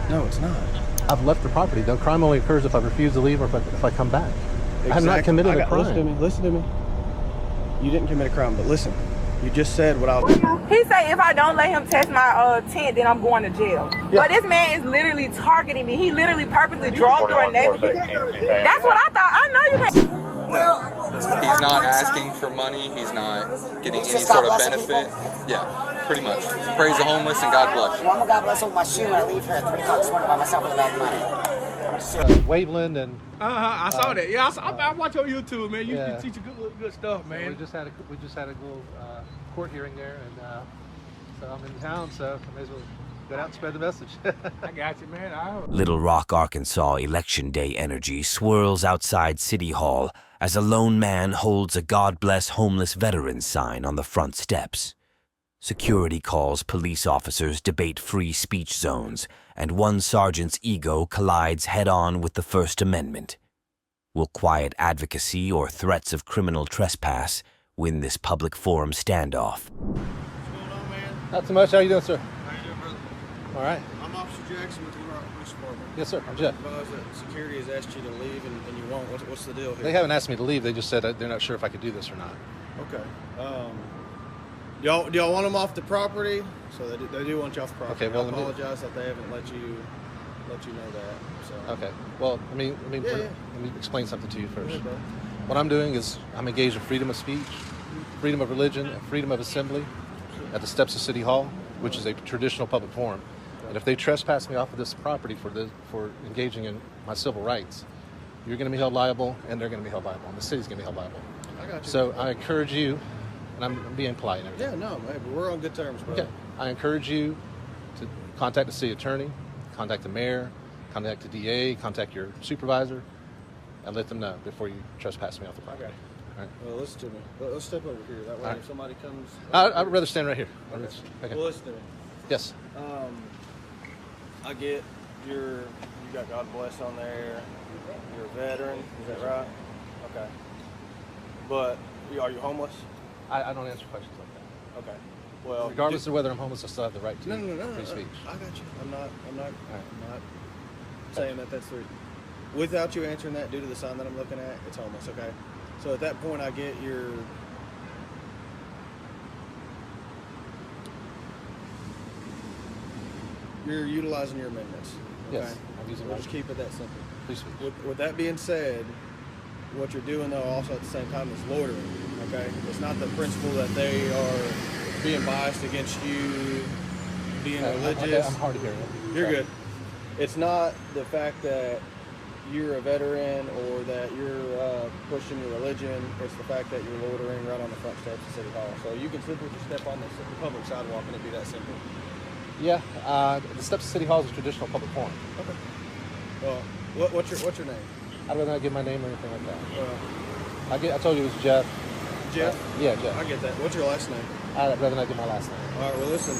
No, it's not. I've left the property. The crime only occurs if I refuse to leave or if I come back. Exactly. I've not committed a crime. Listen to me. You didn't commit a crime, but listen. You just said what I was... He said if I don't let him test my tent, then I'm going to jail. Yeah. But this man is literally targeting me. He literally purposely drove through a neighborhood. That's what I thought. I know you can't. He's not asking for money. He's not getting any sort of benefit. Yeah, pretty much. Praise the homeless and God bless. Well, I'm gonna God bless with my shoe and I leave here at 3 o'clock this morning by myself with a bag of money. Waveland and I saw that. Yeah, I watch on YouTube, man. You teach good stuff, man. So we just had a little court hearing there, and so I'm in town, so I may as well get out and spread the message. I got you, man. Little Rock, Arkansas Election Day energy swirls outside City Hall as a lone man holds a God Bless Homeless Veterans sign on the front steps. Security calls police officers debate free speech zones, and one sergeant's ego collides head-on with the First Amendment. Will quiet advocacy or threats of criminal trespass win this public forum standoff? What's going on, man? Not too much. How you doing, sir? How you doing, brother? All right. I'm Officer Jackson with the Little Rock Police Department. Yes, sir. I'm Jeff. Advised that security has asked you to leave and you won't. What's the deal here? They haven't asked me to leave. They just said they're not sure if I could do this or not. Okay. Do y'all want them off the property? So they do want you off the property. Okay, well, I apologize that they haven't let you know that. So. Okay. Well, let me explain something to you first. What I'm doing is I'm engaged in freedom of speech, freedom of religion, and freedom of assembly at the steps of City Hall, which is a traditional public forum. And if they trespass me off of this property for engaging in my civil rights, you're going to be held liable, and they're going to be held liable, and the city's going to be held liable. I got you. So I encourage you. And I'm being polite and everything. Yeah, no, man, but we're on good terms, bro. Okay. I encourage you to contact the city attorney, contact the mayor, contact the DA, contact your supervisor, and let them know before you trespass me off the property. Okay. All right. Well, listen to me. Let's step over here. That way, if somebody comes... I'd rather stand right here. Okay. Well, listen to me. Yes. I get you got God Bless on there. You're a veteran. Is that right? Okay. But are you homeless? I don't answer questions like that. Okay. Well, regardless of whether I'm homeless, I still have the right to free speech. I got you. I'm not saying that's the... Without you answering that, due to the sign that I'm looking at, it's homeless, okay? So at that point, I get you're utilizing your amendments. Okay? Yes. We'll just keep it that simple. Free speech. With that being said, what you're doing, though, also at the same time is loitering, okay? It's not the principle that they are being biased against you, being religious. I'm hard to hear. You're good. It's not the fact that you're a veteran or that you're pushing your religion. It's the fact that you're loitering right on the front steps of City Hall. So you can simply just step on the public sidewalk and it'd be that simple. Yeah. The steps of City Hall is a traditional public forum. Okay. Well, what's your name? I'd rather not give my name or anything like that. I told you it was Jeff. Jeff? Yeah, Jeff. I get that. What's your last name? I'd rather not give my last name. All right, well, listen.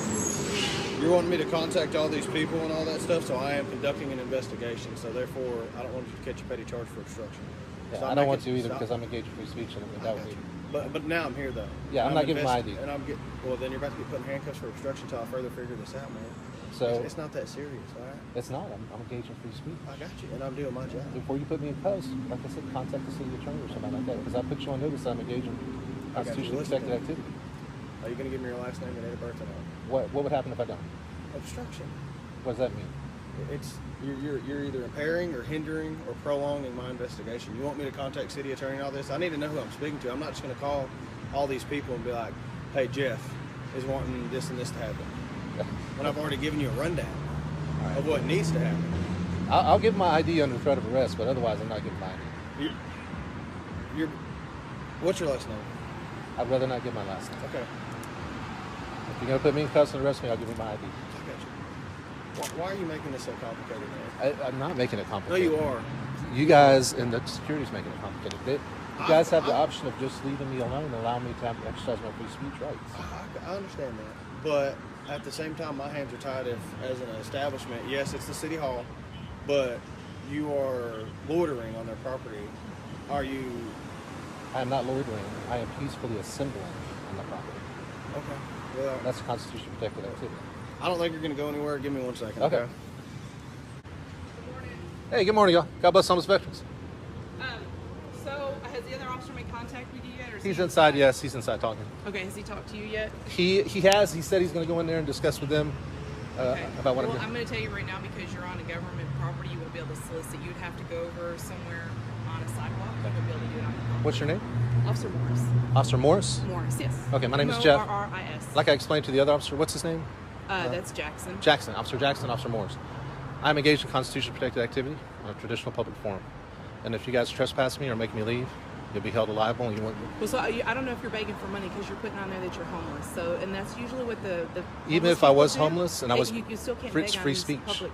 You're wanting me to contact all these people and all that stuff, so I am conducting an investigation. So therefore, I don't want you to catch a petty charge for obstruction. Yeah, I don't want to either because I'm engaged in free speech and that would be... But now I'm here, though. Yeah, I'm not giving my ID. And well, then you're about to get put in handcuffs for obstruction until I further figure this out, man. So it's not that serious, all right? It's not. I'm engaged in free speech. I got you, and I'm doing my job. Before you put me in post, like I said, contact the city attorney or something like that, because I put you on notice that I'm engaged in constitutionally protected activity. Are you going to give me your last name and date of birth or not? What would happen if I don't? Obstruction. What does that mean? It's you're either impairing or hindering or prolonging my investigation. You want me to contact city attorney and all this? I need to know who I'm speaking to. I'm not just going to call all these people and be like, hey, Jeff is wanting this and this to happen. When I've already given you a rundown of what needs to happen. I'll give my ID under threat of arrest, but otherwise I'm not giving my ID. What's your last name? I'd rather not give my last name. Okay. If you're going to put me in custody and arrest me, I'll give you my ID. I got you. Why are you making this so complicated, man? I'm not making it complicated. No, you are. You guys and the security's making it complicated. You guys have the option of just leaving me alone and allowing me to exercise my free speech rights. I understand that. But at the same time, my hands are tied as an establishment. Yes, it's the city hall, but you are loitering on their property. Are you? I am not loitering. I am peacefully assembling on the property. Okay. Well, that's constitutionally protected activity. I don't think you're going to go anywhere. Give me 1 second. Okay. Hey, good morning, y'all. God bless homeless veterans. So has the other officer made contact with you yet? Or is He's he inside, yes. He's inside talking. Okay, has he talked to you yet? He has. He said he's going to go in there and discuss with them Okay. about what I'm Well, doing. I'm going to tell you right now, because you're on a government property, you won't be able to solicit. You'd have to go over somewhere on a sidewalk. You won't be able to do it on your property. What's your name? Officer Morris. Officer Morris? Morris, yes. Okay, my name is Jeff. Morris. Like I explained to the other officer, what's his name? That's Jackson. Jackson. Officer Jackson, Officer Morris. I'm engaged in constitutionally protected activity on a traditional public forum. And if you guys trespass me or make me leave, you'll be held liable. And you won't. Well, so I don't know if you're begging for money, because you're putting on there that you're homeless. So, and that's usually what the Even homeless if I was people do. homeless and I was you still can't free, beg on free these speech. public.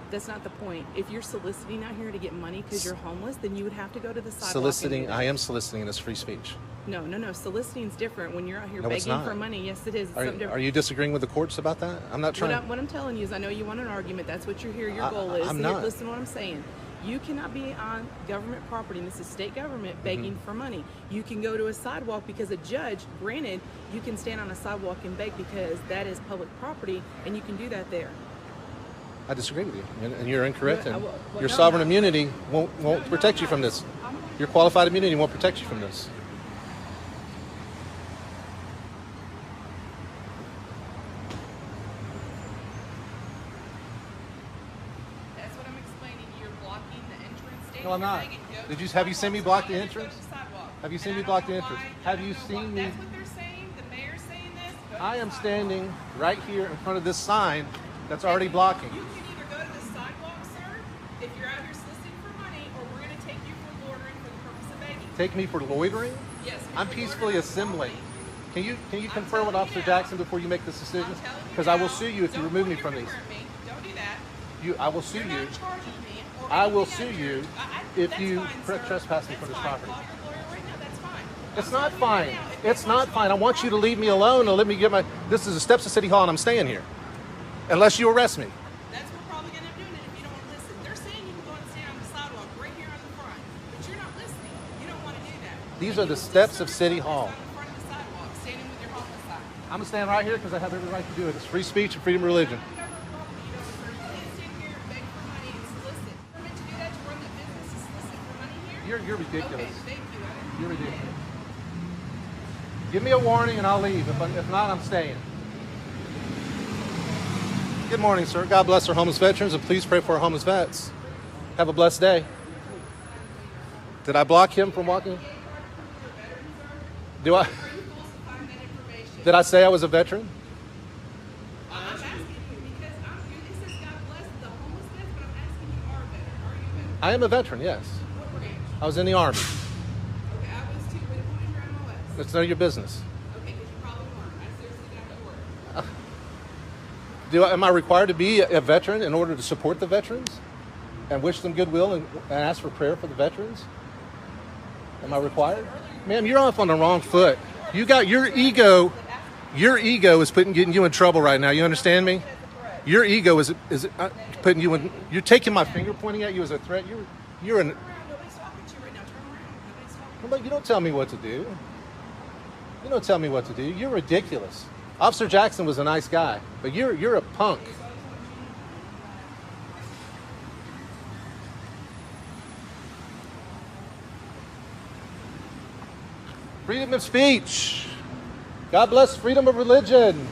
That's not the point. If you're soliciting out here to get money because you're homeless, then you would have to go to the sidewalk. Soliciting, I am soliciting this free speech. No. Soliciting is different. When you're out here No, it's begging not. for money, yes, it is. It's something different. Are you disagreeing with the courts about that? I'm not trying. What I'm telling you is, I know you want an argument. That's what you're here. Your goal is. I'm not. Listen to what I'm saying. You cannot be on government property, and this is state government, begging for money. You can go to a sidewalk because a judge, granted, you can stand on a sidewalk and beg because that is public property, and you can do that there. I disagree with you, and you're incorrect. And Well, your no, sovereign no. immunity won't protect you from this. Your qualified immunity won't protect you from this. That's what I'm explaining. You're blocking the entrance. No, I'm not. Have you seen me block the entrance? Have you seen me block the entrance? Have you seen me? That's what they're saying. The mayor's saying this. Go to I the am sidewalk. standing right here in front of this sign that's already blocking. You can either go to the sidewalk, sir, if you're out here soliciting for money, or we're going to take you for loitering for the purpose of begging. Take me for loitering? Yes. I'm peacefully assembling. Can you confer with Officer Jackson before you make this decision? Because I will sue you if you remove me from these. Don't do that. I will sue You're you. not charging me. Or I will anything sue you after. if That's you fine, sir. trespass me from That's this fine. property. Call your lawyer right now. That's fine. It's not I'm fine. telling you right now, if It's they not want you fine. I on want you to property, leave me alone and let me get my. This is the steps of City Hall, and I'm staying here, unless you arrest me. That's what we're probably going to end up doing it if you don't want to listen. They're saying you can go and stand on the sidewalk right here on the front, but you're not listening. You don't want to do that. These are the steps of City Hall. On the front of the sidewalk, standing with your homeless sign. I'm gonna stand right here because I have every right to do it. It's free speech and freedom of religion. You can't stand here and beg for money and solicit. You're meant to do that to run the business and solicit for money here? You're ridiculous. Okay, thank you. You're ridiculous. Give me a warning and I'll leave. If not, I'm staying. Good morning, sir. God bless our homeless veterans, and please pray for our homeless vets. Have a blessed day. Did I block him from walking? Do I? Did I say I was a veteran? I'm asking you because it says God bless the homeless vets, but I'm asking you, are a veteran? Are you a veteran? I am a veteran, yes. What branch? I was in the Army. Okay, I was too, but who is your MOS? It's none of your business. Okay, because you probably weren't. I seriously got to work. Am I required to be a veteran in order to support the veterans and wish them goodwill and ask for prayer for the veterans? Am I required? Ma'am, you're off on the wrong foot. You got your ego. Your ego is getting you in trouble right now. You understand me? Your ego is putting you in. You're taking my finger pointing at you as a threat. You're an. Nobody's talking to you right now. Turn around. Nobody's talking. But you don't tell me what to do. You don't tell me what to do. You're ridiculous. Officer Jackson was a nice guy, but you're a punk. Freedom of speech. God bless freedom of religion.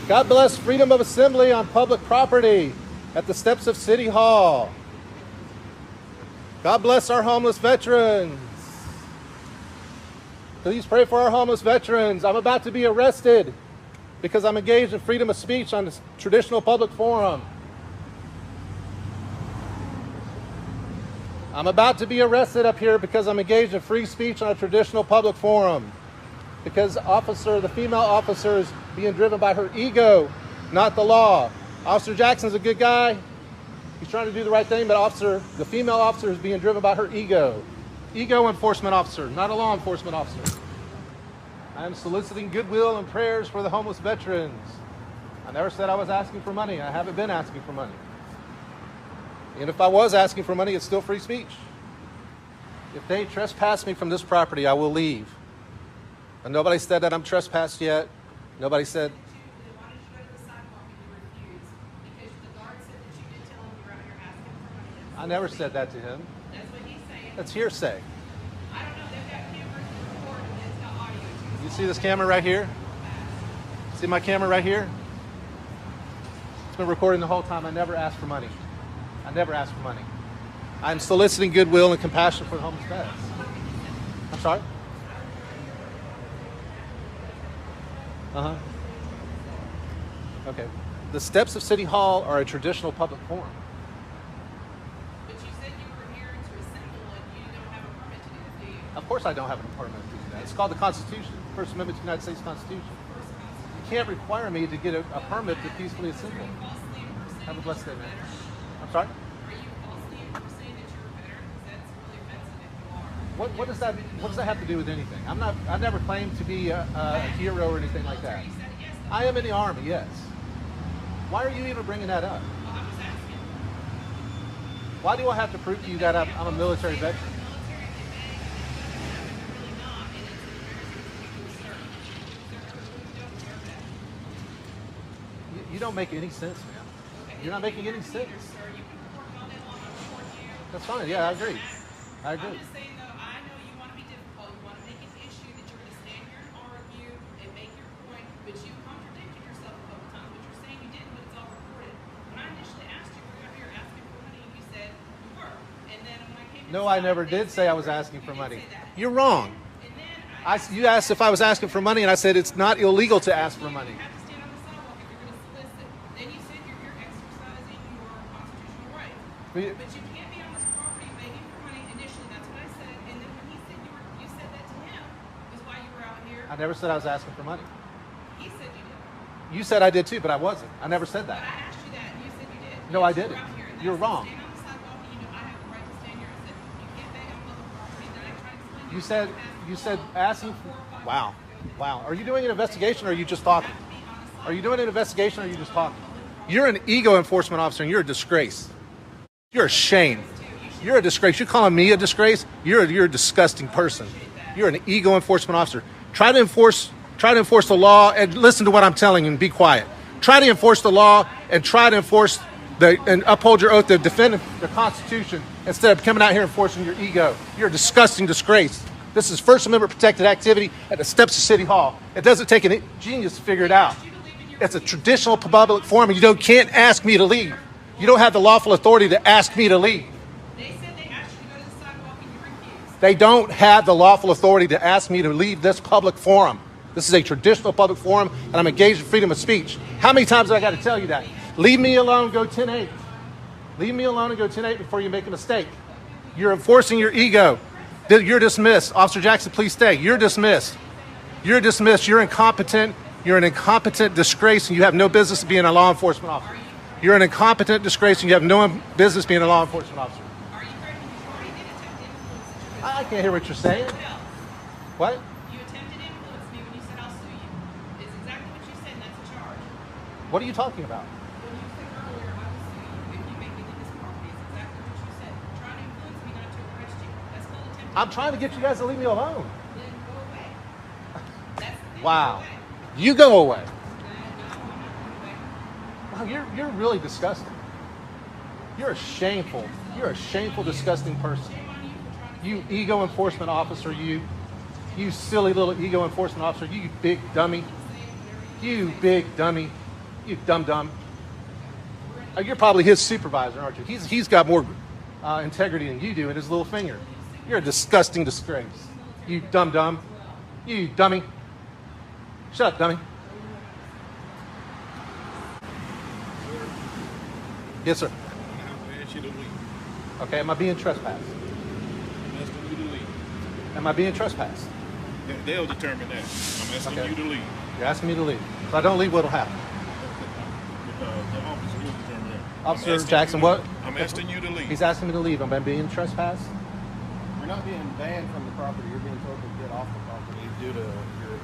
God bless freedom of assembly on public property at the steps of City Hall. God bless our homeless veterans. Please pray for our homeless veterans. I'm about to be arrested because I'm engaged in freedom of speech on this traditional public forum. I'm about to be arrested up here because I'm engaged in free speech on a traditional public forum. Because the female officer is being driven by her ego, not the law. Officer Jackson's a good guy. He's trying to do the right thing, but the female officer is being driven by her ego. Ego enforcement officer, not a law enforcement officer. I am soliciting goodwill and prayers for the homeless veterans. I never said I was asking for money. I haven't been asking for money. And if I was asking for money, it's still free speech. If they trespass me from this property, I will leave. And nobody said that I'm trespassed yet. Nobody said. They wanted you to go to the sidewalk and you refused because the guard said that you did tell him you were out here asking for money. I never said that to him. That's what he's saying. That's hearsay. I don't know. They've got cameras recording. It's got audio too. You see this camera right here? See my camera right here? It's been recording the whole time. I never asked for money. I never asked for money. I'm soliciting goodwill and compassion for the homeless vets. I'm sorry? Uh-huh. Okay. The steps of City Hall are a traditional public forum. But you said you were here to assemble and you don't have a permit to do that, do you? Of course I don't have an permit to do that. It's called the Constitution, First Amendment to the United States Constitution. You can't require me to get a permit to peacefully assemble. Have a blessed day, man. I'm sorry? Are you falsely saying that you're a veteran? Because that's really offensive if you are. What does that have to do with anything? I never claimed to be a hero or anything like that. I am in the Army, yes. Why are you even bringing that up? Why do I have to prove to you that I'm a military veteran? You don't make any sense, man. You're not making any sense. That's fine. Yeah, I agree. I agree. I'm just saying, though, I know you want to be difficult. You want to make an issue that you're going to stand here and argue and make your point, but you contradicted yourself a couple times. What you're saying you didn't, but it's all recorded. When I initially asked you, were you out here asking for money? You said you were. And then when I came No, I never did say I was asking for money. You're wrong. You asked if I was asking for money, and I said it's not illegal to ask for money. you have to stand on the sidewalk if you're going to solicit. Then you said you're exercising your constitutional rights. But you can't be on this property begging for money initially. That's what I said. And then when he said you said that to him was why you were out here. I never said I was asking for money. He said you did. You said I did too, but I wasn't. I never said But that. I asked you that, and you said you did. No, I Yes, you were didn't. out here, and You're that's wrong. Stand on the sidewalk, and you know I have the right to stand here. I said you can't beg on public property. Then I tried to explain. You said asking for... Wow. Wow. Are you doing an investigation or are you just talking? Are you doing an investigation or are you just talking? You're an ego enforcement officer and you're a disgrace. You're a shame. You're a disgrace. You're calling me a disgrace? You're a disgusting person. You're an ego enforcement officer. Try to enforce the law and listen to what I'm telling you and be quiet. Try to enforce the law and try to enforce and uphold your oath to defend the Constitution instead of coming out here and enforcing your ego. You're a disgusting disgrace. This is First Amendment protected activity at the steps of City Hall. It doesn't take a genius to figure it out. It's a traditional public forum, and you can't ask me to leave. You don't have the lawful authority to ask me to leave. They said they asked you to go to the sidewalk and you refused. They don't have the lawful authority to ask me to leave this public forum. This is a traditional public forum, and I'm engaged in freedom of speech. How many times have I got to tell you that? Leave me alone, go 10-8. Leave me alone and go 10-8 before you make a mistake. You're enforcing your ego. You're dismissed. Officer Jackson, please stay. You're dismissed. You're dismissed. You're incompetent. You're an incompetent disgrace, and you have no business being a law enforcement officer. You're an incompetent disgrace, and you have no business being a law enforcement officer. Are you threatening? You already did attempt to influence the situation. I can't hear what you're saying. What? You attempted to influence me when you said I'll sue you. It's exactly what you said, and that's a charge. What are you talking about? When you said earlier, I will sue you if you make me leave this property. It's exactly what you said. Trying to influence me not to arrest you. That's called attempted. I'm trying to get you guys to leave me alone. Then go away. Wow. You go away. Wow, you're really disgusting. You're a shameful, disgusting person. You ego enforcement officer, you silly little ego enforcement officer, you big dummy. You big dummy. You dumb. You're probably his supervisor, aren't you? He's got more integrity than you do in his little finger. You're a disgusting disgrace. You dumb. You dummy. Shut up, dummy. Yes, sir. I ask you to leave. Okay, am I being trespassed? I'm asking you to leave. Am I being trespassed? They'll determine that. I'm asking Okay. you to leave. You're asking me to leave. If I don't leave, what'll happen? The officer will determine that. Officer Jackson, what? I'm asking you to leave. He's asking me to leave. Am I being trespassed? You're not being banned from the property. You're being told to get off the property due to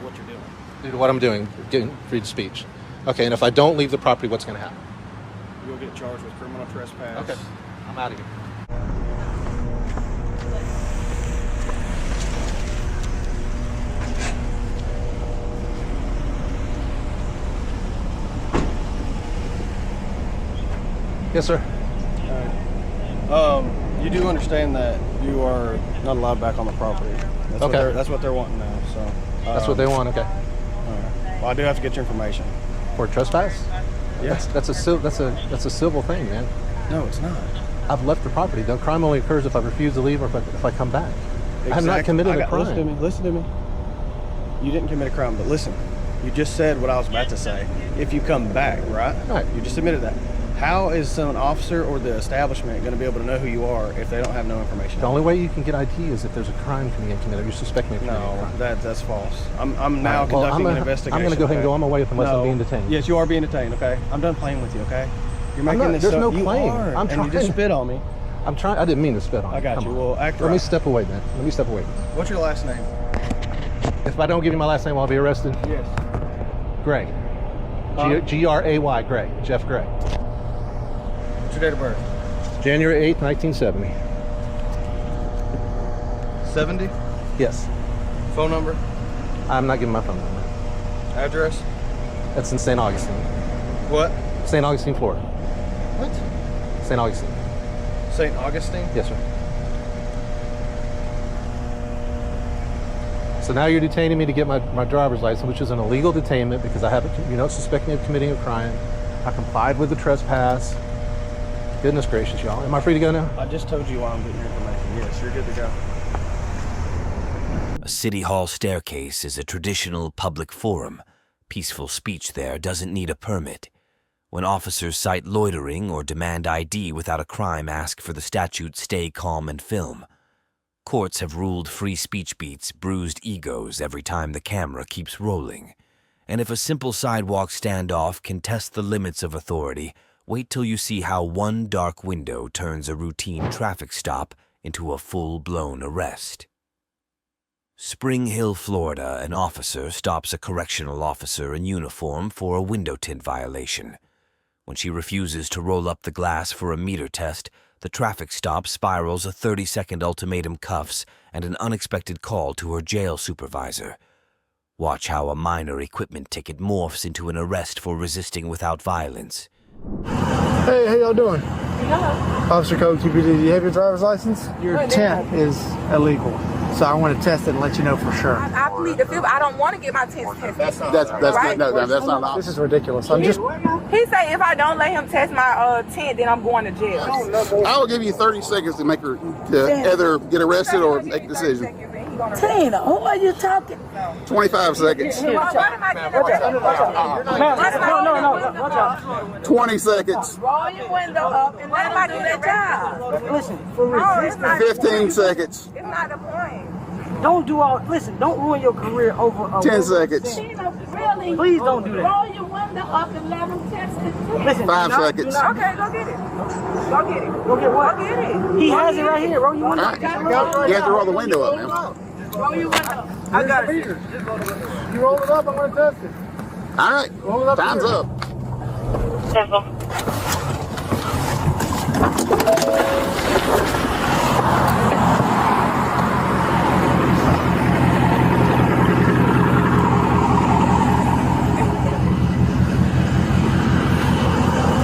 what you're doing. Due to what I'm doing, getting free speech. Okay, and if I don't leave the property, what's going to happen? You'll get charged with criminal trespass. Okay, I'm out of here. Yes, sir. You do understand that you are not allowed back on the property. That's what they're wanting now. So that's what they want. Okay. All right. Well, I do have to get your information. For trespass? Yeah. That's a civil thing, man. No, it's not. I've left the property. The crime only occurs if I refuse to leave or if I come back. Exactly. I have not committed a crime. Listen to me. You didn't commit a crime, but listen. You just said what I was about to say. If you come back, right? Right. You just admitted that. How is some officer or the establishment going to be able to know who you are if they don't have no information? The only way you can get ID is if there's a crime being committed. You suspect me of committing a crime. That's false. I'm now conducting an investigation. I'm going to go ahead and go on my way unless I'm being detained. Yes, you are being detained. Okay. I'm done playing with you. Okay. You're making this. There's no you claim. Are, I'm trying. You just spit on me. I'm trying. I didn't mean to spit on you. I got you. Well, act right. Let me step away, man. Let me step away. What's your last name? If I don't give you my last name, I'll be arrested. Yes. Gray. G-R-A-Y. Gray. Jeff Gray. What's your date of birth? January 8th, 1970. 70? Yes. Phone number? I'm not giving my phone number. Address? That's in St. Augustine. What? St. Augustine, Florida. What? St. Augustine. St. Augustine? Yes, sir. So now you're detaining me to get my driver's license, which is an illegal detainment because you don't suspect me of committing a crime. I complied with the trespass. Goodness gracious, y'all. Am I free to go now? I just told you why I'm getting your information. Yes, you're good to go. A city hall staircase is a traditional public forum. Peaceful speech there doesn't need a permit. When officers cite loitering or demand ID without a crime, ask for the statute stay calm and film. Courts have ruled free speech beats bruised egos every time the camera keeps rolling. And if a simple sidewalk standoff can test the limits of authority, wait till you see how one dark window turns a routine traffic stop into a full-blown arrest. Spring Hill, Florida, an officer stops a correctional officer in uniform for a window tint violation. When she refuses to roll up the glass for a meter test, the traffic stop spirals a 30-second ultimatum cuffs and an unexpected call to her jail supervisor. Watch how a minor equipment ticket morphs into an arrest for resisting without violence. Hey, how y'all doing? Yeah. Officer Code QPD, do you have your driver's license? Your tent is illegal, so I want to test it and let you know for sure. I plead the fifth. I don't want to get my tents tested. That's not. This is ridiculous. He say if I don't let him test my tent, then I'm going to jail. I will give you 30 seconds to make her either get arrested or make a decision. Tina, who are you talking? 25 seconds. What am I doing? 20 seconds. Roll your window up and let me do that job. Listen, for resistance. 15 seconds. It's not the point. Don't do all. Listen, don't ruin your career over. 10 seconds. Tina, really? Please don't do that. Roll your window up and let him test it. Listen, 5 seconds. Okay, go get it. Go get it. Go get what? Go get it. He has it right here. Roll your window. All right. You have to roll the window up, man. Roll your window. I got it. You roll it up, I'm going to test it. All right. Roll it up. Time's up.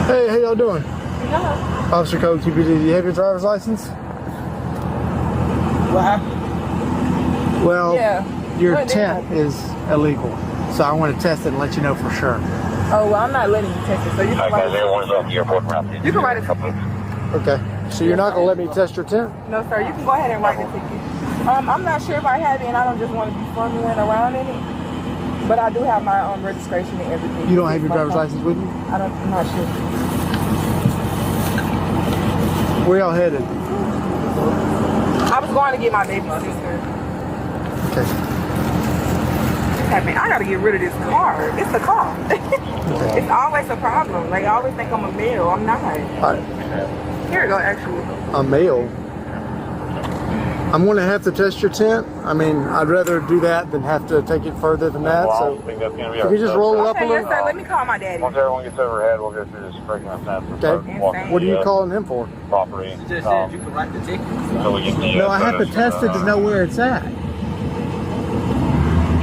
Hey, how y'all doing? Yeah. Officer Code QPD, do you have your driver's license? What happened? Well, Yeah. your tent is illegal, so I want to test it and let you know for sure. Oh, well, I'm not letting you test it, so you can write it. You can write it. Okay. So you're not going to let me test your tent? No, sir. You can go ahead and write the ticket. I'm not sure if I have it, and I don't just want to be fumbling around in it. But I do have my registration and everything. You don't have your driver's license with you? I'm not sure. Where y'all headed? I was going to get my baby sister. Okay. Hey, man, I got to get rid of this car. It's the car. It's always a problem. Like, I always think I'm a male. I'm not. All right. Here we go, actually. A male? I'm going to have to test your tent. I mean, I'd rather do that than have to take it further than that. So, if you just roll it up a Okay, little. yes, sir. Let me call my daddy. Once everyone gets overhead, we'll go through this breaking up now. Okay. What are you calling him for? Property. Just said you can write the ticket. So we get the, No, I have to test it to know where it's at.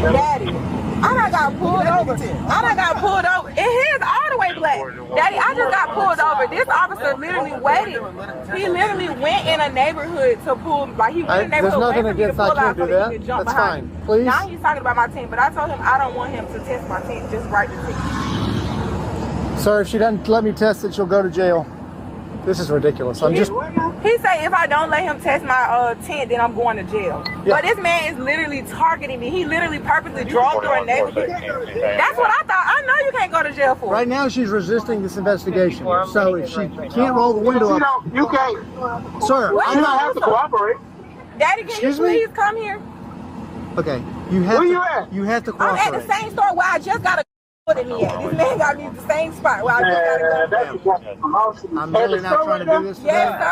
Daddy, I done got pulled over. And his all the way point blank. Daddy, I just got pulled over. This officer literally waited. He literally went in a neighborhood to pull, like he went in a neighborhood there's nothing against I can't do that. That's fine. Please. Now he's talking about my team, but I told him I don't want him to test my team. Just write the ticket. Sir, if she doesn't let me test it, she'll go to jail. This is ridiculous. He say if I don't let him test my tent, then I'm going to jail. Yeah. But this man is literally targeting me. He literally purposely drove through a neighborhood. That's what I thought. I know you can't go to jail for. Right now, she's resisting this investigation. So if she can't roll the window up, you can't. Sir, you don't have to cooperate. Daddy, can you please come here? Okay, you have Where to. you at? You have to cooperate. I'm at the same store where I just got a put me at. This man got me at the same spot where I just got to go. I'm really not trying to do this today. Yes, sir.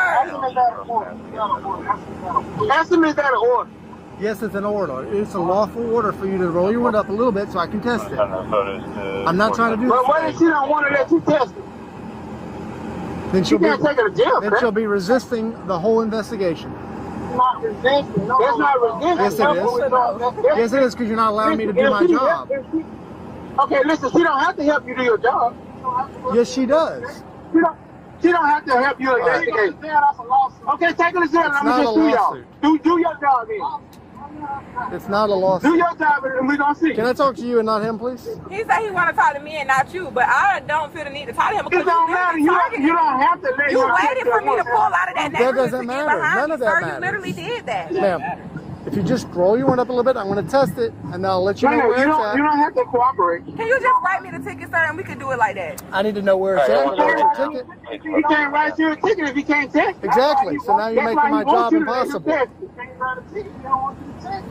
Ask him, is that an order? Yes, it's an order. It's a lawful order for you to roll your window up a little bit so I can test it. I'm not trying to do this. But what if she don't want to let you test it? Then she'll can't take her to jail. Then she'll be resisting the whole investigation. Not resisting. No, that's not resisting. Yes, it is. Yes, it is, because you're not allowing me to do my job. Okay, listen, she don't have to help you do your job. Yes, she does. She don't have to help you investigate. Okay, take her to jail and I'm going to just do y'all. Do your job then. It's not a lawsuit. Do your job and we're going to see. Can I talk to you and not him, please? He said he want to talk to me and not you, but I don't feel the need to talk to him because it don't matter. You don't have to let you waited for me to pull out of that neighborhood. That doesn't matter. None of that matters. You literally did that. Ma'am, if you just roll your window up a little bit, I'm going to test it, and I'll let you know where it's at. You don't have to cooperate. Can you just write me the ticket, sir, and we can do it like that? I need to know where it's at. Your ticket. You can't write you a ticket if you can't test it. Exactly. So now you're making my job impossible.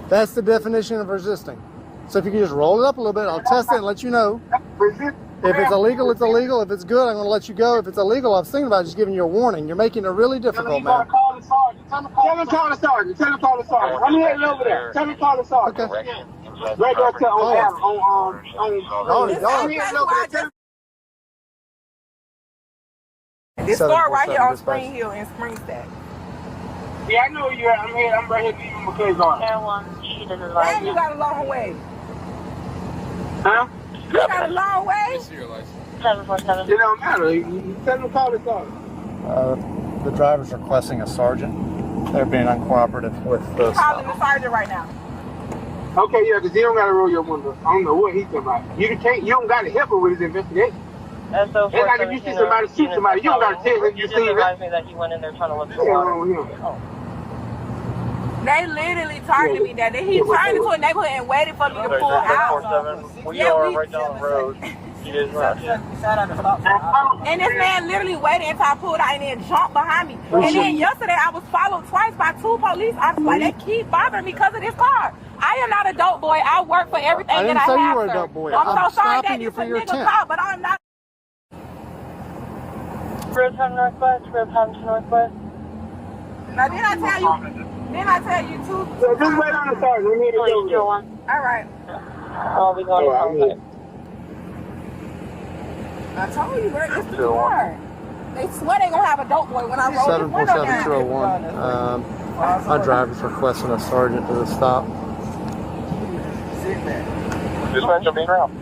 That's the definition of resisting. So if you can just roll it up a little bit, I'll test it and let you know. If it's illegal, it's illegal. If it's good, I'm going to let you go. If it's illegal, I was thinking about just giving you a warning. You're making it really difficult, man. Tell him to call the sergeant. Tell him to call the sergeant. I'm heading over there. Tell him to call the sergeant. Okay. Right there on This store right here on Spring Hill in Springstack. Yeah, I know where you're at. I'm right here leaving my case on. And you got a long way. Huh? You got a long way? 747. It don't matter. You tell them to call the sergeant. The driver's requesting a sergeant. They're being uncooperative with the calling the sergeant right now. Okay, yeah, because you don't got to roll your window. I don't know what he's talking about. You don't got to help him with his investigation. It's like if you see somebody shoot somebody, you don't got to tell him you see that. That he went in there trying to look for water. They literally targeted me that. He turned into a neighborhood and waited for me to pull out. We are right down the road. And this man literally waited until I pulled out and then jumped behind me. And then yesterday I was followed twice by 2 police officers. Like, they keep bothering me because of this car. I am not a dope boy. I work for everything that I have. I didn't say you were a dope boy. I'm so sorry that you it's for a your nigga tent. car, but I'm not. Roadhouse Northwest, Roadhouse Northwest. Now didn't I tell you too? So just wait on the sergeant. We need to go. All right. I'll be going to I told you, bro, it's the car. They swear they gonna have a dope boy when I roll this window down. 747-201. My driver's requesting a sergeant to the stop. Dispatch, I'm being around.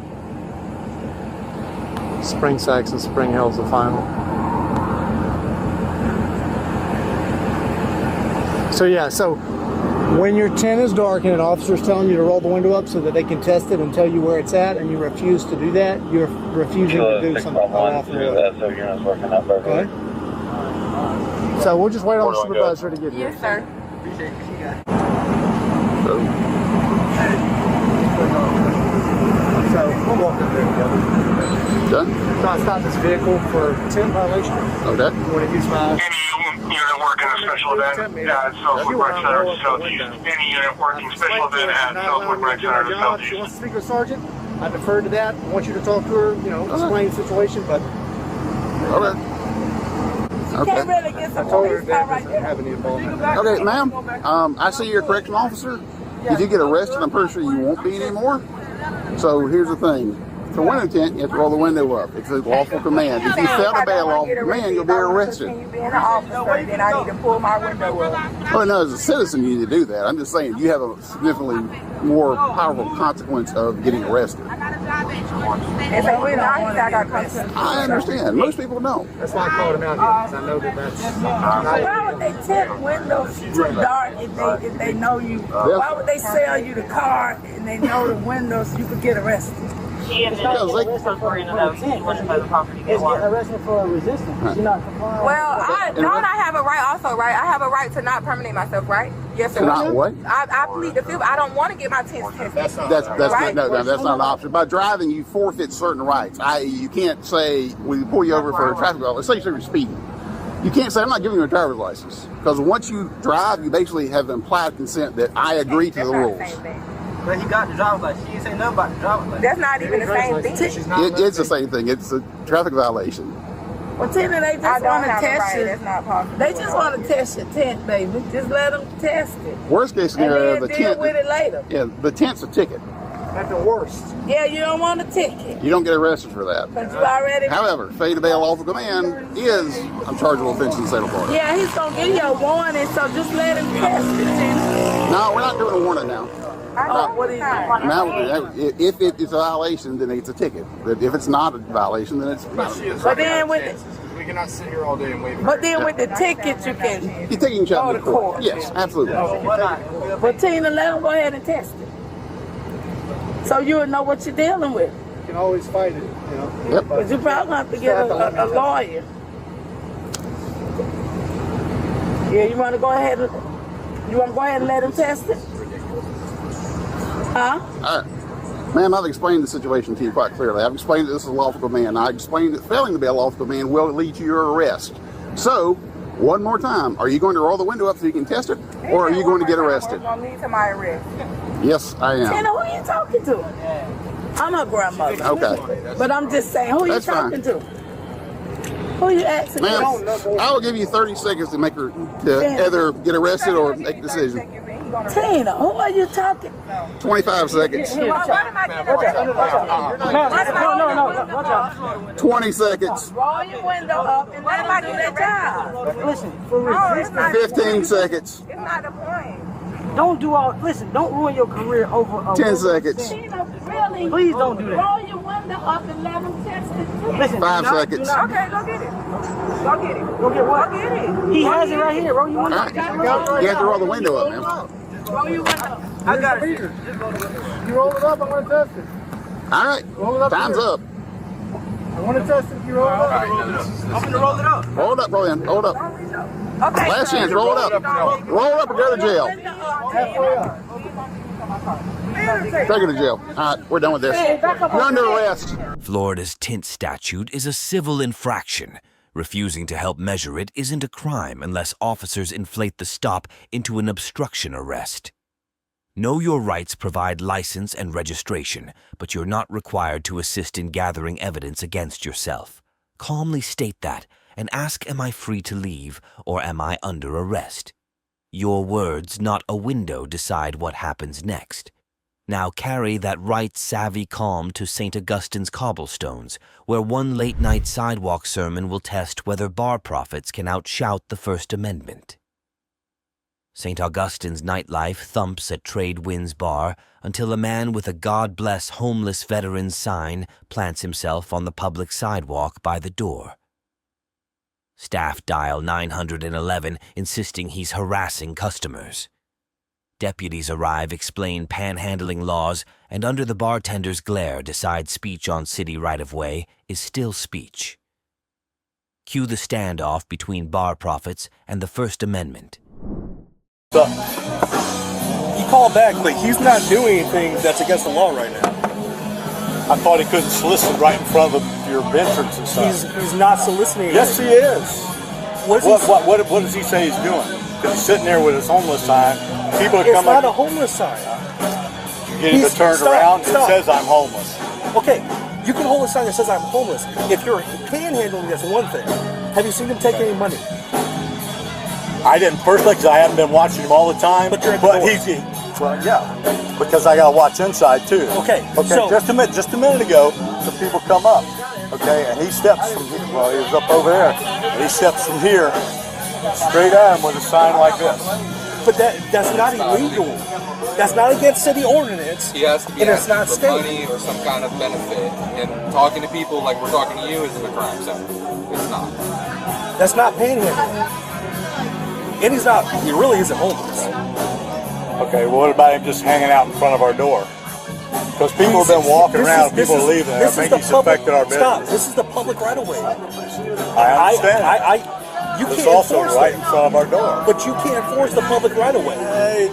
Spring Sacks and Spring Hill's the final. So yeah, so when your tent is dark and an officer's telling you to roll the window up so that they can test it and tell you where it's at, and you refuse to do that, you're refusing to do something unlawful. Okay. So we'll just wait on the supervisor to get here. Yes, sir. So we'll walk up there together. Done? So I stopped this vehicle for tent violation. Okay. You want to use my... Any unit working a special event at Southwood Rec Center to Southeast. Any unit working special event at Southwood Rec Center to Southeast. She wants to speak with Sergeant. I defer to that. I want you to talk to her, explain the situation, but... Okay. Can't really get some police car right there. Okay, ma'am. I see you're a correction officer. If you get arrested, I'm pretty sure you won't be anymore. So here's the thing. For window tent, you have to roll the window up. It's a lawful command. If you fail to obey a lawful command, you'll be arrested. Can you be an officer, then I need to pull my window up. Well, no, as a citizen, you need to do that. I'm just saying you have a significantly more powerful consequence of getting arrested. And so we don't want I got custody. I understand. Most people don't. That's why I called him out here, because I know that's... Why would they tint windows too dark if they know you? Why would they sell you the car and they know the windows you could get arrested? Because they... arrested for resistance. You're not complying. Well, don't I have a right also, right? I have a right to not permanent myself, right? Yes or no? Not what? I plead the fifth. I don't want to get my tents tested. That's right? not an option. By driving, you forfeit certain rights. I.e., you can't say, we pull you over for a traffic violation. Let's say you're speeding. You can't say, I'm not giving you a driver's license. Because once you drive, you basically have implied consent that I agree to the rules. But he got the driver's license. She didn't say nothing about the driver's license. That's not even the same thing. It's the same thing. It's a traffic violation. Well, Tina, they just want to test you. That's not possible. They just want to test your tent, baby. Just let them test it. Worst case scenario, and the then tent. deal with it later. Yeah, the tent's a ticket. At the worst. Yeah, you don't want a ticket. You don't get arrested for that. Because you already... However, failure to obey a lawful command is a chargeable offense in the state of Florida. Yeah, he's going to give you a warning, so just let him test it, Tina. No, we're not doing a warning now. What is it? Now, if it is a violation, then it's a ticket. But if it's not a violation, then it's not. But then with we cannot sit here all day and wait. But then with the ticket, you can you take go to court. Yes, absolutely. But Tina, let them go ahead and test it, so you'll know what you're dealing with. You can always fight it, you know. Yep. But you probably have to get a lawyer. Yeah, you want to go ahead and let him test it? Huh? All right. Ma'am, I've explained the situation to you quite clearly. I've explained that this is a lawful command. I explained that failing to be a lawful command will lead to your arrest. So, one more time, are you going to roll the window up so you can test it, or are you going to get arrested? Going to lead to my arrest. Yes, I am. Tina, who are you talking to? I'm her grandmother. Okay. But I'm just saying, who are you talking to? Who are you asking? Ma'am, I will give you 30 seconds to make her to either get arrested or make a decision. Tina, who are you talking? 25 seconds. What am I getting? 20 seconds. Roll your window up and let them do their job. Listen, for resistance. 15 seconds. It's not the point. Don't do all. Listen, don't ruin your career over. 10 seconds. Tina, really? Please don't do that. Roll your window up and let them test it. Listen, 5 seconds. Okay, go get it. Go get it. Go get what? Go get it. He has it right here. Roll your window. All right. You have to roll the window up, man. Roll your window. I got it. You roll it up. I want to test it. All right. Time's up. I want to test it. If you roll it up. I'm going to roll it up. Roll it up, Brian. Roll it up. Okay. Last chance. Roll it up. Roll it up or go to jail. Take it to jail. All right. We're done with this. You're under arrest. Florida's tint statute is a civil infraction. Refusing to help measure it isn't a crime unless officers inflate the stop into an obstruction arrest. Know your rights provide license and registration, but you're not required to assist in gathering evidence against yourself. Calmly state that and ask, am I free to leave or am I under arrest? Your words, not a window, decide what happens next. Now carry that right-savvy calm to St. Augustine's cobblestones, where one late-night sidewalk sermon will test whether bar prophets can outshout the First Amendment. St. Augustine's nightlife thumps at Trade Winds Bar until a man with a God Bless Homeless Veterans sign plants himself on the public sidewalk by the door. Staff dial 911, insisting he's harassing customers. Deputies arrive, explain panhandling laws, and under the bartender's glare decide speech on city right-of-way is still speech. Cue the standoff between bar prophets and the First Amendment. So, he called back, but he's not doing anything that's against the law right now. I thought he couldn't solicit right in front of your entrance and stuff. He's not soliciting. Yes, he is. What does he say he's doing? Because he's sitting there with his homeless sign. People It's not a homeless sign. You get turned around, it says I'm homeless. Okay, you can hold a sign that says I'm homeless. If you're panhandling, that's one thing. Have you seen him take any money? I didn't personally because I haven't been watching him all the time. But well, yeah, because I got to watch inside too. Okay. So, just a minute ago, some people come up. Okay, and he steps from here. Well, he was up over there. And he steps from here straight at him with a sign like this. But that's not illegal. That's not against city ordinance. He has to be and it's not asking for money or some kind of benefit. And talking to people like we're talking to you isn't a crime zone. It's not. That's not panhandling. And he really isn't homeless. Okay, well, what about him just hanging out in front of our door? Because people have been walking around, people are leaving. I think he's affected our business. Stop. This is the public right of way. I understand. You it's can't also enforce right it. in front of our door. But you can't enforce the public right of way.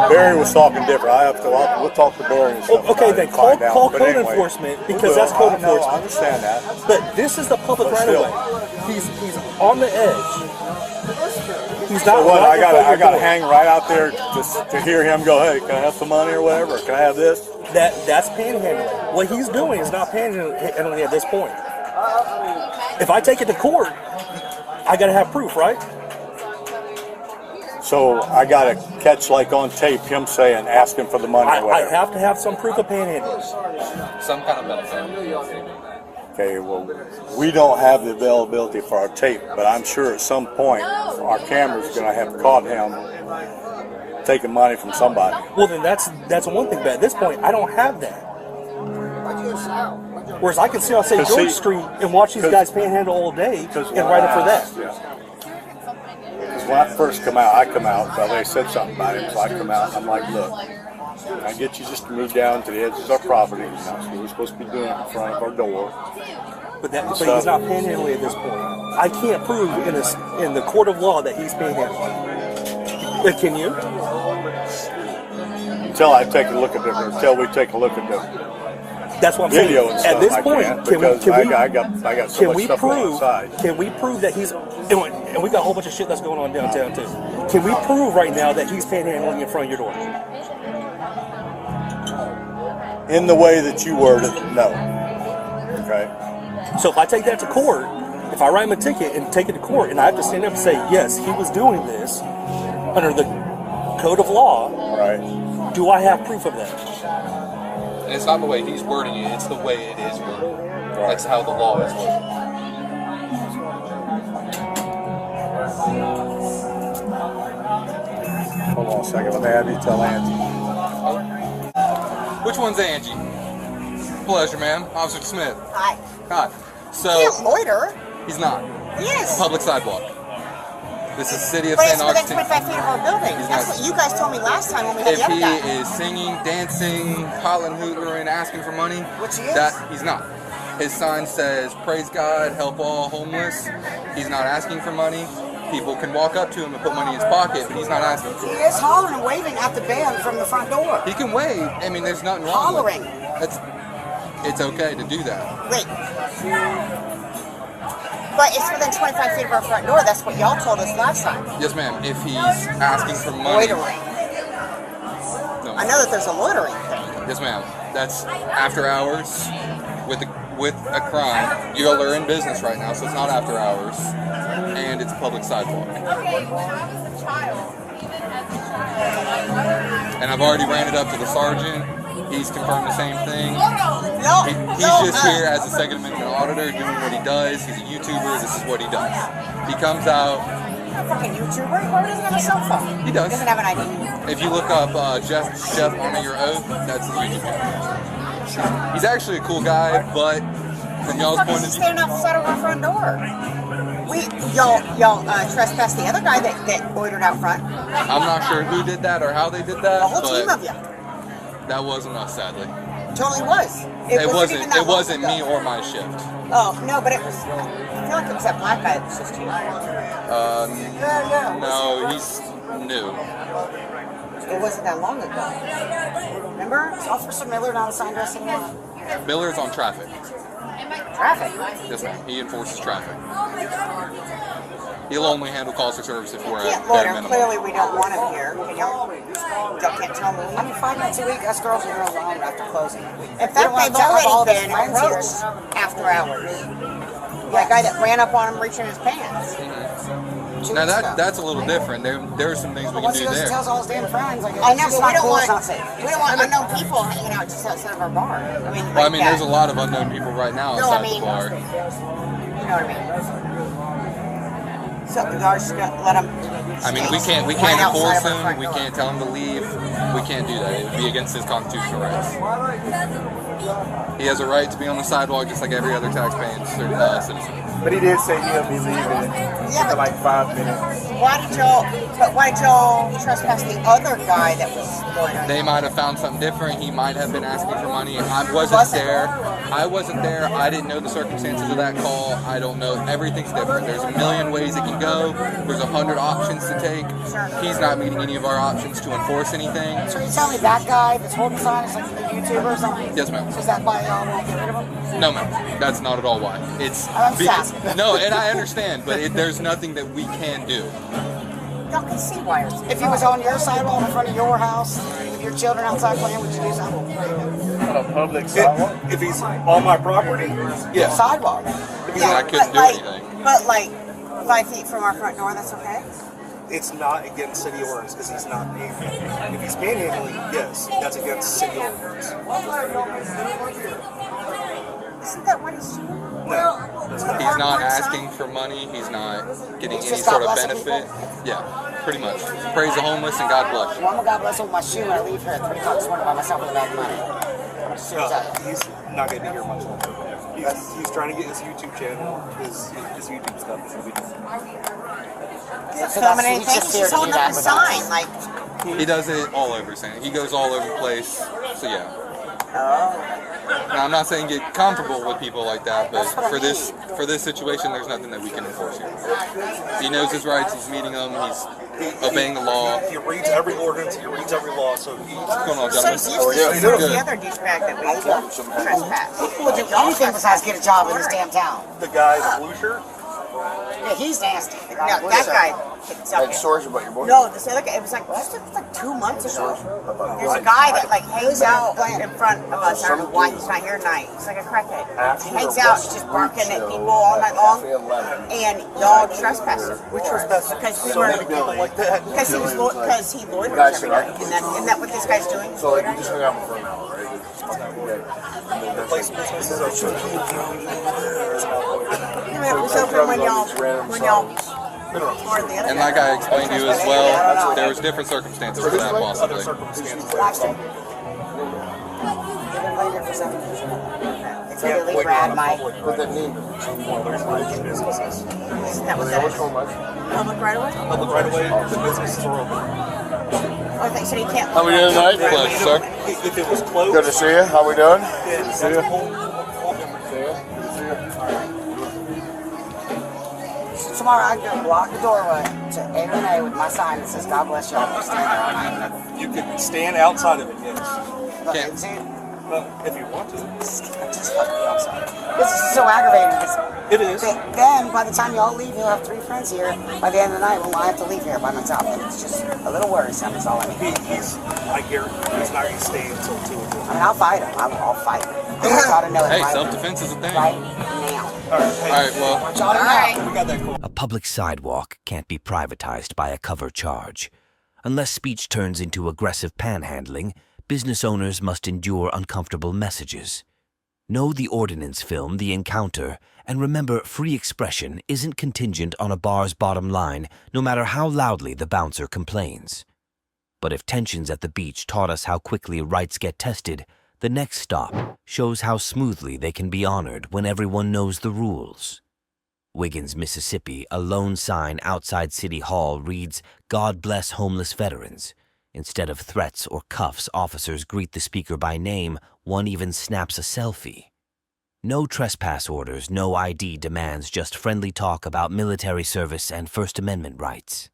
Barry was talking different. We'll talk to Barry and stuff. Okay, then call code enforcement because that's code enforcement. I understand that. But this is the public right of way. He's on the edge. He's not. So what? I gotta hang right out there just to hear him go. Hey, can I have some money or whatever? Can I have this? That's panhandling. What he's doing is not panhandling at this point. If I take it to court, I gotta have proof, right? So I gotta catch like on tape him saying, asking for the money or whatever. I have to have some proof of panhandling. Some kind of benefit. Okay, well, we don't have the availability for our tape, but I'm sure at some point our camera's gonna have caught him taking money from somebody. Well, then that's one thing. But at this point, I don't have that. Whereas I can sit on St. George Street and watch these guys panhandle all day and write up for that. Because when I first come out, well, they said something about him, so I come out and I'm like, look, I get you just to move down to the edges of our property. That's what we're supposed to be doing in front of our door. But he's not panhandling at this point. I can't prove in the court of law that he's panhandling. But can you? Until I take a look at it, until we take a look at the that's what I'm video saying. and stuff. At this point, I got so much stuff outside. Can we prove that he's and we got a whole bunch of shit that's going on downtown too? Can we prove right now that he's panhandling in front of your door? In the way that you worded it, no. Okay. So if I take that to court, if I write him a ticket and take it to court, and I have to stand up and say, yes, he was doing this under the code of law, right? Do I have proof of that? And it's not the way he's wording it, it's the way it is worded. Right. That's how the law is worded. Hold on a second, let me have you tell Angie. Which one's Angie? Pleasure, ma'am. Officer Smith. Hi. Hi. So, he can't loiter. He's not. Yes. Public sidewalk. This is City of But St. it's within Augustine. 25 feet of our building. That's what you guys told me last time when we had the other guy. If he is singing, dancing, hollering, hootering, asking for money, which he is, he's not. His sign says, praise God, help all homeless. He's not asking for money. People can walk up to him and put money in his pocket, but he's not asking for it. He is hollering and waving at the band from the front door. He can wave. I mean, there's nothing wrong hollering. with it. It's okay to do that. Wait. But it's within 25 feet of our front door. That's what y'all told us last time. Yes, ma'am. If he's asking for money. Loitering. No. I know that there's a loitering thing. Yes, ma'am. That's after hours with a crime. You are in business right now, so it's not after hours. And it's a public sidewalk. Okay, well, I was a child. Even as a child. And I've already ran it up to the sergeant. He's confirmed the same thing. He's just here as a Second Amendment auditor doing what he does. He's a YouTuber. This is what he does. He comes out. He's a fucking YouTuber. He probably doesn't have a cell phone. He does. He doesn't have an ID. If you look up Chef Honor Your Oath, that's the YouTube channel. He's actually a cool guy, but from y'all's point of view, he's standing outside of our front door. Y'all trespassed the other guy that loitered out front. I'm not sure who did that or how they did that. A whole team of you. That wasn't us, sadly. Totally was. It wasn't me or my shift. Oh no, but it was. I feel like it was that black guy that was just No, he's new. It wasn't that long ago. Remember, Officer Miller on the sign dressing room. Miller's on traffic. Traffic. Yes, ma'am. He enforces traffic. He'll only handle calls for service if we're at loiter. bare minimum. Clearly, we don't want him here. Y'all can't tell me. I mean, 5 nights a week, us girls are here alone after closing. In fact, they've already been approached after hours. That guy that ran up on him reaching his pants. Mm-hmm. Now that's a little different. There are some things we can do there. Tells all his damn friends. I know, but we don't want unknown people hanging out just outside of our bar. I mean, there's a lot of unknown people right now outside the bar. You know what I mean? So the guards just gonna let him. I mean, we can't enforce him. We can't tell him to leave. We can't do that. It would be against his constitutional rights. He has a right to be on the sidewalk just like every other taxpaying citizen. But he did say he'll be leaving for like 5 minutes. Why did y'all trespass the other guy that was loitering? They might have found something different. He might have been asking for money. I wasn't there. I didn't know the circumstances of that call. I don't know. Everything's different. There's a million ways it can go. There's 100 options to take. Sure. He's not meeting any of our options to enforce anything. So you tell me that guy that's holding the sign is like the YouTuber or something? Yes, ma'am. So is that why y'all want to get rid of him? No, ma'am. That's not at all why. It's no, and I understand, but there's nothing that we can do. Y'all can see why. If he was on your sidewalk in front of your house with your children outside playing, would you do something? On a public sidewalk? If he's on my property? Yeah. Sidewalk. I couldn't do anything. But like 5 feet from our front door, that's okay? It's not against city ordinance because he's not panhandling. If he's panhandling, yes, that's against city ordinance. Isn't that what he's doing? No. He's not asking for money. He's not getting any sort of benefit. Yeah, pretty much. Praise the homeless and God bless you. Well, I'm a God bless with my shoe when I leave here at 3 o'clock this morning by myself with a bag of money. He's not going to be here much longer. He's trying to get his YouTube channel, his YouTube stuff. So filming anything, he's just holding up a sign. Like, he does it all over, Sam. He goes all over the place. So yeah. Oh. Now I'm not saying get comfortable with people like that, but for this situation, there's nothing that we can enforce here. He knows his rights. He's meeting them. He's obeying the law. He reads every ordinance. He reads every law. So he's going on, gentlemen. The other douchebag that we trespassed. Who would do anything besides get a job in this damn town? The guy in the blue shirt? Yeah, he's nasty. No, that guy. No, this other guy. It was like 2 months ago. There's a guy that like hangs out in front of us. I don't know why he's not here tonight. He's like a crackhead. He hangs out, just barking at people all night long, and y'all trespass him. We trespass because we were because he loiters every night. Isn't that what this guy's doing? So like you just hung out for an hour, right? The place businesses are so It was open when y'all And like I explained to you as well, there was different circumstances for that possibly. It's really rad, Mike. What that mean? Isn't that what that is? Public right away? Public right away, the businesses are open. Oh, I think so. He can't. How we doing tonight? Pleasure, sir. If it was closed. Good to see you. How we doing? Good to see you. Tomorrow I'm going to block the doorway to A&A with my sign that says God bless y'all for staying there all night. You can stand outside of it, yes. Can't. Well, if you want to. Just fucking outside. This is so aggravating. It is. Then, by the time y'all leave, you'll have 3 friends here. By the end of the night, I have to leave here by myself. And it's just a little worrisome. That's all I mean. I guarantee he's not going to stay until 2 o'clock. I mean, I'll fight him. I'll fight him. Hey, self-defense is a thing. Right now. All right, well. All right. We got that cool. A public sidewalk can't be privatized by a cover charge. Unless speech turns into aggressive panhandling, business owners must endure uncomfortable messages. Know the ordinance film, The Encounter, and remember free expression isn't contingent on a bar's bottom line, no matter how loudly the bouncer complains. But if tensions at the beach taught us how quickly rights get tested, the next stop shows how smoothly they can be honored when everyone knows the rules. Wiggins, Mississippi, a lone sign outside City Hall reads, "God bless homeless veterans." Instead of threats or cuffs, officers greet the speaker by name. One even snaps a selfie. No trespass orders, no ID demands, just friendly talk about military service and First Amendment rights.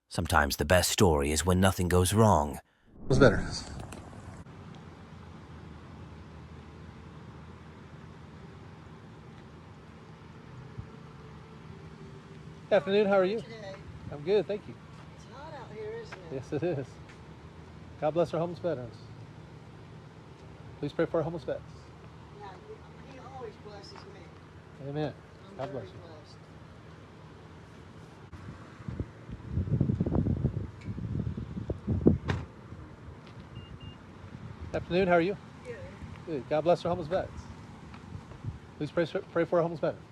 Sometimes the best story is when nothing goes wrong. What's better? Good afternoon, how are you? I'm good, thank you. It's hot out here, isn't it? Yes, it is. God bless our homeless veterans. Please pray for our homeless vets. Yeah, he always blesses me. Amen. God bless you. Afternoon, how are you? Good. Good. God bless our homeless vets. Please pray for our homeless veterans.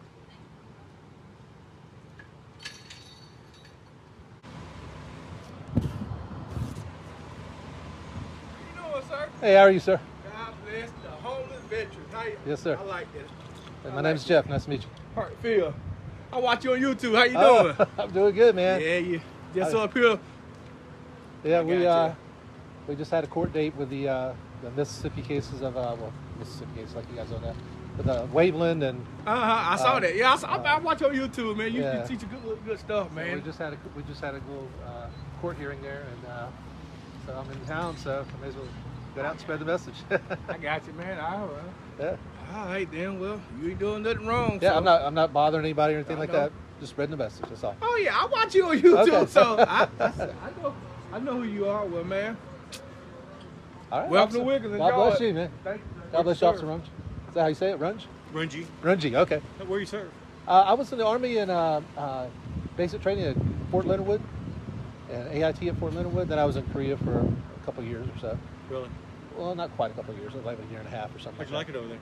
Hey, how are you, sir? God bless the homeless veteran. How you? Yes, sir. I like this. Hey, my name's Jeff. Nice to meet you. Phil. I watch you on YouTube. How you doing? I'm doing good, man. Yeah, you just up here. Yeah, we just had a court date with the Mississippi cases of Mississippi cases, like you guys know that, with Waveland and. I saw that. Yeah, I watch on YouTube, man. You teach good stuff, So man. we just had a little court hearing there, and so I'm in town, so I may as well get out and spread the message. I got you, man. Yeah. All right, then. Well, you ain't doing nothing wrong. Yeah, so. I'm not bothering anybody or anything like that. Just spreading the message. That's all. Oh yeah, I watch you on YouTube, Okay. so I know who you are, well, man. All right. Welcome to Wiggins. God bless you, man. Thank you. God bless you, Officer Runge. Is that how you say it, Runge? Runge. Runge. Okay. Where you serve? I was in the Army in basic training at Fort Leonard Wood and AIT at Fort Leonard Wood. Then I was in Korea for a couple of years or so. Really? Well, not quite a couple of years. Like a year and a half or something. How'd you like it over there?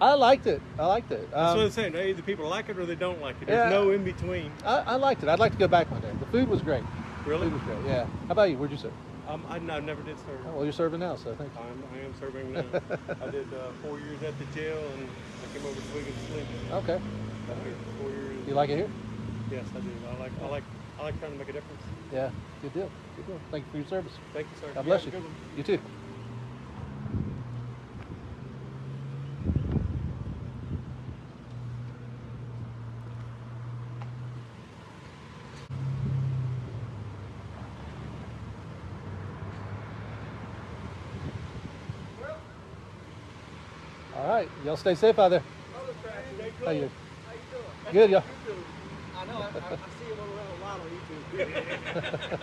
I liked it. That's what I'm saying. Either people like it or they don't like it. There's no in between. I liked it. I'd like to go back one day. The food was great. Really? The food was great. Yeah. How about you? Where'd you serve? I never did serve. Oh, well, you're serving now, so thank you. I am serving now. I did 4 years at the jail, and I came over to Wiggins Sleep. Okay. 4 years. You like it here? Yes, I do. I like trying to make a difference. Yeah. Good deal. Good deal. Thank you for your service. Thank you, sir. God bless you. Have a good one. You too. All right, y'all stay safe out there. How you? Good, y'all. I know. I see him around a lot on YouTube.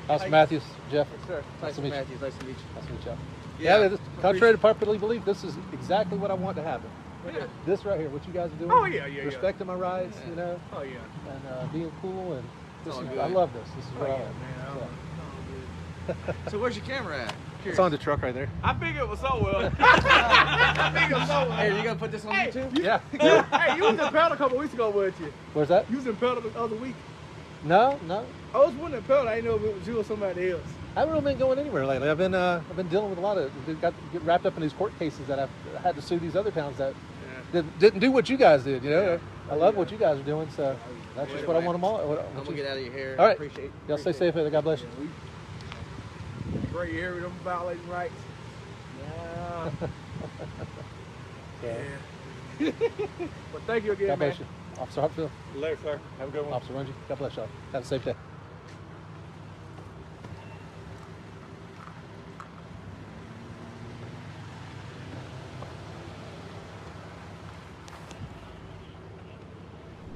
Officer Matthews, Jeff. Yes, sir. Nice to meet you. Matthews. Nice to meet you. Nice to meet y'all. Yeah. Contrary to popular belief, this is exactly what I want to happen. Yeah. This right here, what you guys are doing. Oh, yeah. Respecting my rights, Yeah. you know. Oh, yeah. And being cool, and this all is, good. I love this. This is Oh, what yeah, I man. want. So where's your camera at? It's on the truck right there. I think it was so well. I think it was so well. Hey, you gonna put this on YouTube? Yeah. Hey, you was in Pelham a couple weeks ago, weren't you? Where's that? You was in Pelham the other week. No. I was one in Pelham. I didn't know if it was you or somebody else. I haven't really been going anywhere lately. I've been dealing with a lot of get wrapped up in these court cases that I've had to sue these other towns that didn't do what you guys did. You know, I love what you guys are doing, so that's just what I want them all. I'm gonna get out of your hair. All right, Appreciate y'all stay safe. God bless you. Gray area, them violating rights. Yeah. Well, thank you again, God man. bless you, Officer Hartfield. Later, sir. Have a good one. Officer Runge. God bless y'all. Have a safe day.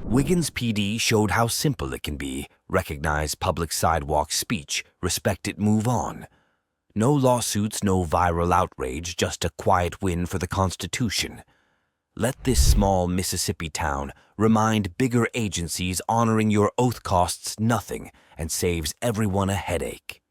Wiggins PD showed how simple it can be. Recognize public sidewalk speech, respect it, move on. No lawsuits, no viral outrage, just a quiet win for the Constitution. Let this small Mississippi town remind bigger agencies honoring your oath costs nothing and saves everyone a headache.